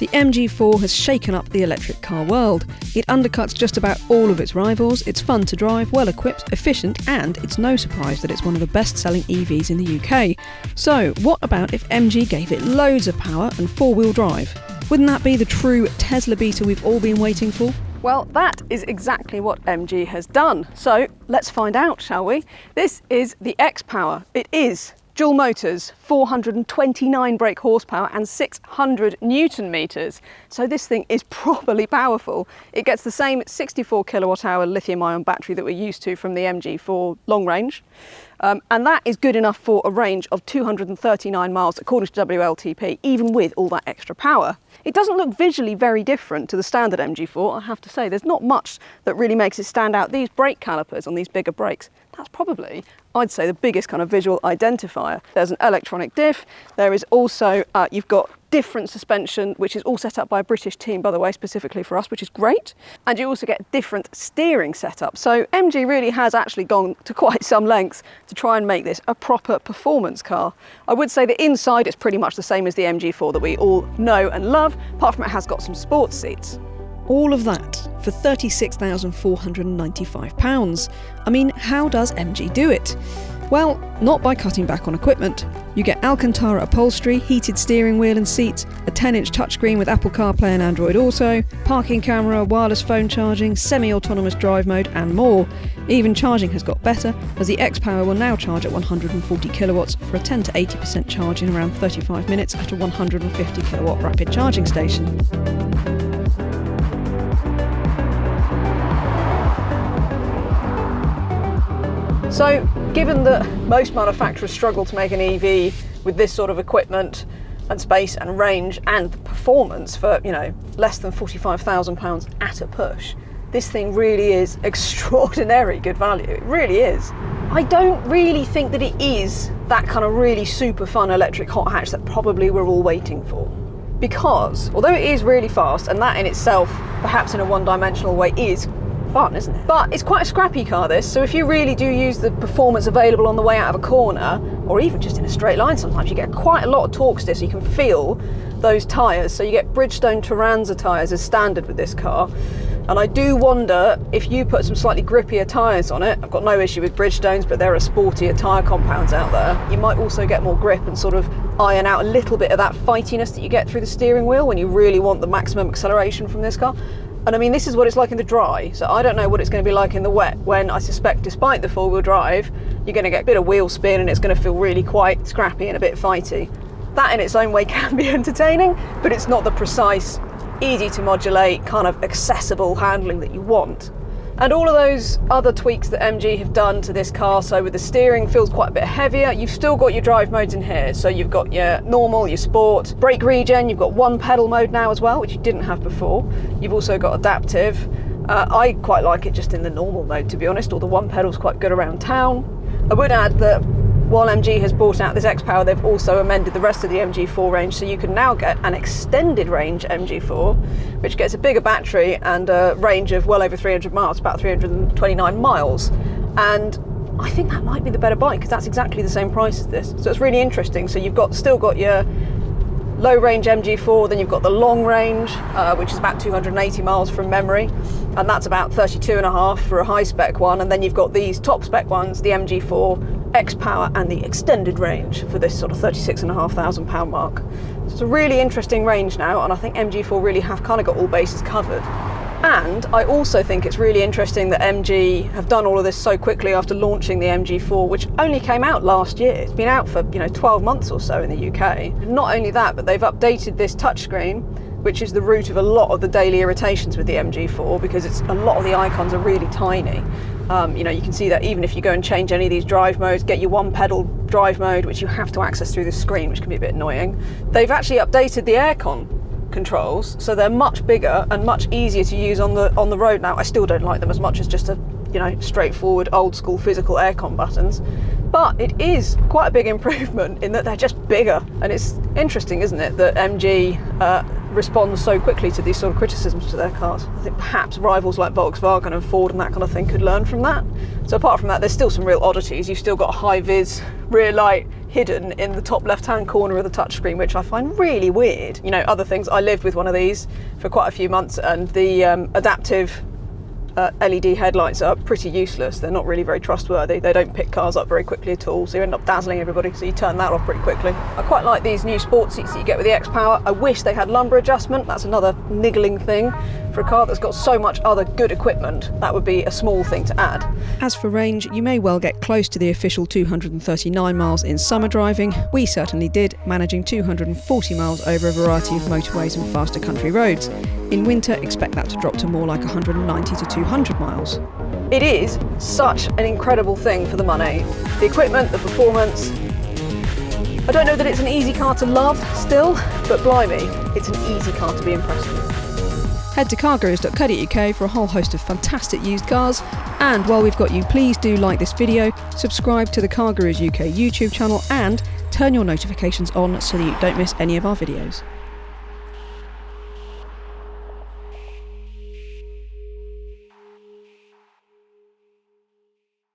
The MG4 has shaken up the electric car world. It undercuts just about all of its rivals, it's fun to drive, well equipped, efficient, and it's no surprise that it's one of the best-selling EVs in the UK. So, what about if MG gave it loads of power and four-wheel drive? Wouldn't that be the true Tesla beta we've all been waiting for? Well, that is exactly what MG has done. So let's find out, shall we? This is the XPower. It is dual motors, 429 brake horsepower and 600 Newton meters. So this thing is properly powerful. It gets the same 64 kilowatt hour lithium-ion battery that we're used to from the MG4 long range. And that is good enough for a range of 239 miles according to WLTP, even with all that extra power. It doesn't look visually very different to the standard MG4, I have to say. There's not much that really makes it stand out. These brake calipers on these bigger brakes, that's probably, I'd say, the biggest kind of visual identifier. There's an electronic diff. There is also, you've got different suspension, which is all set up by a British team, by the way, specifically for us, which is great. And you also get different steering setup. So MG really has actually gone to quite some lengths to try and make this a proper performance car. I would say the inside is pretty much the same as the MG4 that we all know and love, apart from it has got some sports seats. All of that for £36,495. I mean, how does MG do it? Well, not by cutting back on equipment. You get Alcantara upholstery, heated steering wheel and seats, a 10-inch touchscreen with Apple CarPlay and Android Auto, parking camera, wireless phone charging, semi-autonomous drive mode and more. Even charging has got better, as the XPower will now charge at 140 kilowatts for a 10 to 80% charge in around 35 minutes at a 150 kilowatt rapid charging station. So, given that most manufacturers struggle to make an EV with this sort of equipment and space and range and performance for, less than £45,000 at a push, this thing really is extraordinary good value. It really is. I don't really think that it is that kind of really super fun electric hot hatch that probably we're all waiting for. Because, although it is really fast, and that in itself, perhaps in a one-dimensional way, is fun, isn't it? But it's quite a scrappy car, this, so if you really do use the performance available on the way out of a corner, or even just in a straight line sometimes, you get quite a lot of torque stiff, so you can feel those tyres. So you get Bridgestone Turanza tyres as standard with this car. And I do wonder if you put some slightly grippier tyres on it, I've got no issue with Bridgestones, but there are sportier tyre compounds out there, you might also get more grip and sort of iron out a little bit of that fightiness that you get through the steering wheel when you really want the maximum acceleration from this car. And I mean, this is what it's like in the dry, so I don't know what it's going to be like in the wet, when I suspect, despite the four-wheel drive, you're going to get a bit of wheel spin and it's going to feel really quite scrappy and a bit fighty. That in its own way can be entertaining, but it's not the precise, easy to modulate, kind of accessible handling that you want. And all of those other tweaks that MG have done to this car, so with the steering feels quite a bit heavier, you've still got your drive modes in here. So you've got your normal, your sport, brake regen, you've got one pedal mode now as well, which you didn't have before. You've also got adaptive. I quite like it just in the normal mode, to be honest, or the one pedal's quite good around town. I would add that while MG has brought out this XPower, they've also amended the rest of the MG4 range, so you can now get an extended range MG4, which gets a bigger battery and a range of well over 300 miles, about 329 miles. And I think that might be the better bike, because that's exactly the same price as this. So it's really interesting. So you've still got your low range MG4, then you've got the long range, which is about 280 miles from memory, and that's about 32.5 for a high spec one. And then you've got these top spec ones, the MG4 XPower and the extended range for this sort of £36,500 mark. So it's a really interesting range now, and I think MG4 really have kind of got all bases covered. And I also think it's really interesting that MG have done all of this so quickly after launching the MG4, which only came out last year. It's been out for 12 months or so in the UK. Not only that, but they've updated this touchscreen, which is the root of a lot of the daily irritations with the MG4, because a lot of the icons are really tiny. You can see that even if you go and change any of these drive modes, get your one pedal drive mode, which you have to access through the screen, which can be a bit annoying. They've actually updated the aircon controls, so they're much bigger and much easier to use on the road now. I still don't like them as much as just a straightforward old school physical aircon buttons, but it is quite a big improvement in that they're just bigger. And it's interesting, isn't it, that MG respond so quickly to these sort of criticisms to their cars. I think perhaps rivals like Volkswagen and Ford and that kind of thing could learn from that. So apart from that, there's still some real oddities. You've still got a high-vis rear light hidden in the top left-hand corner of the touchscreen, which I find really weird. You know, other things, I lived with one of these for quite a few months, and the adaptive LED headlights are pretty useless. They're not really very trustworthy. They don't pick cars up very quickly at all, so you end up dazzling everybody, so you turn that off pretty quickly. I quite like these new sports seats that you get with the XPower. I wish they had lumbar adjustment. That's another niggling thing. For a car that's got so much other good equipment, that would be a small thing to add. As for range, you may well get close to the official 239 miles in summer driving. We certainly did, managing 240 miles over a variety of motorways and faster country roads. In winter, expect that to drop to more like 190 to 200 miles. It is such an incredible thing for the money. The equipment, the performance. I don't know that it's an easy car to love still, but blimey, it's an easy car to be impressed with. Head to cargurus.co.uk for a whole host of fantastic used cars, and while we've got you, please do like this video, subscribe to the CarGurus UK YouTube channel, and turn your notifications on so that you don't miss any of our videos.